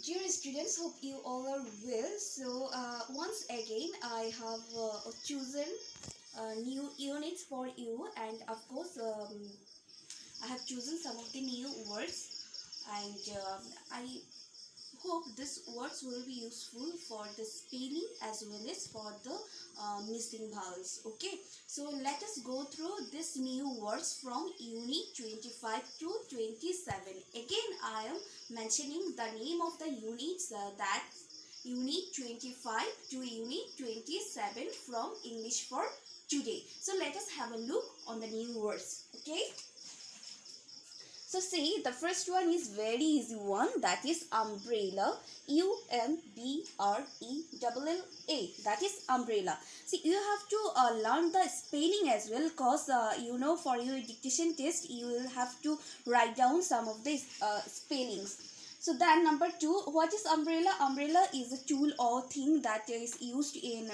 Dear students, hope you all are well. So once again I have chosen new units for you, and of course I have chosen some of the new words, and I hope these words will be useful for the spelling as well as for the missing vowels. Okay, so let us go through this new words from unit 25 to 27. Again I am mentioning the name of the units, that unit 25 to unit 27 from English for today. So let us have a look on the new words. Okay, so see, the first one is very easy one, that is umbrella. U-M-B-R-E-L-L-A. That is umbrella. See, you have to learn the spelling as well, because for your dictation test you will have to write down some of these spellings. So then number 2, what is umbrella? Umbrella is a tool or thing that is used in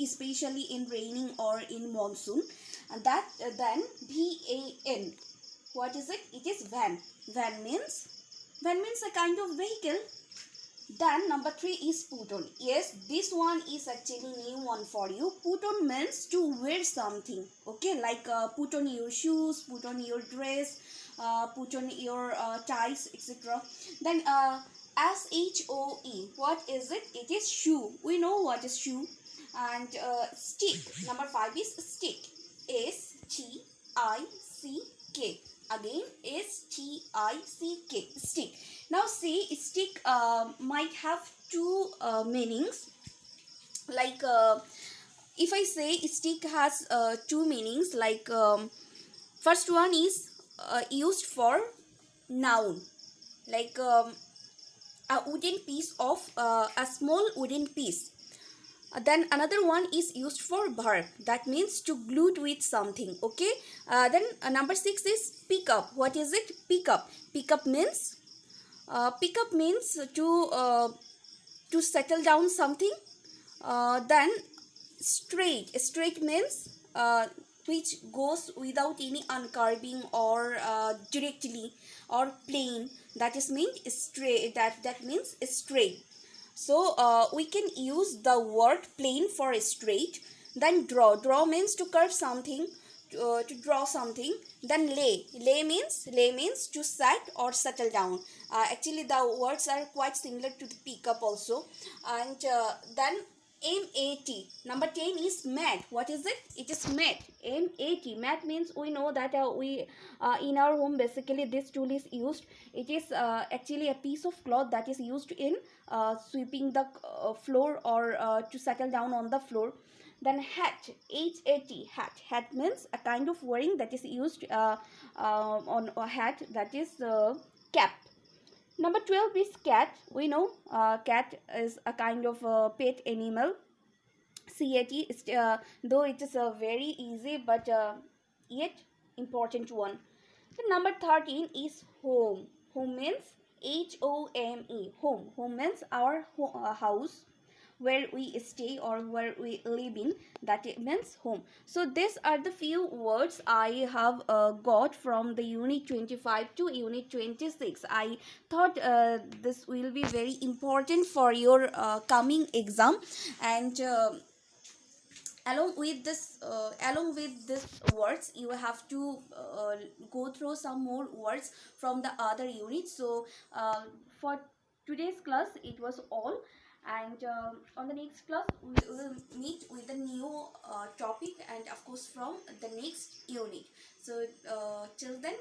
especially in raining or in monsoon. And that then V-A-N. What is it? It is van. Van means a kind of vehicle. Then number 3 is put on. Yes, this one is actually new one for you. Put on means to wear something. Okay, like put on your shoes, put on your dress, put on your ties, etc. Then S-H-O-E. What is it? It is shoe. We know what is shoe. And stick. Number 5 is stick. S-T-I-C-K. Again, S-T-I-C-K. Stick. Now see, stick might have two meanings. Like if I say stick has two meanings, like first one is used for noun, like a wooden piece of a small wooden piece. Then another one is used for verb, that means to glued with something. Okay, then number 6 is pick up. What is it? Pick up. Pick up means to settle down something. Then straight means which goes without any uncurbing or directly or plain, that is meant straight. That means straight. So we can use the word plain for straight. Then draw means to curve something, to draw something. Then lay means to set or settle down. Actually the words are quite similar to the pick up also. And then MAT. Number 10 is mat. What is it? It is mat. MAT. Mat means we know that we in our home basically this tool is used. It is actually a piece of cloth that is used in sweeping the floor or to settle down on the floor. Then hat. H-A-T. Hat means a kind of wearing that is used on a hat, that is cap. Number 12 is cat. We know cat is a kind of pet animal. C-A-T, though it is a very easy but yet important one. The number 13 is home. Home means H-O-M-E. Home means our house, where we stay or where we live in, that it means home. So these are the few words I have got from the unit 25 to unit 26. I thought this will be very important for your coming exam. And along with this words, you have to go through some more words from the other units. So for today's class it was all, and on the next class we will meet with a new topic, and of course from the next unit. So till then,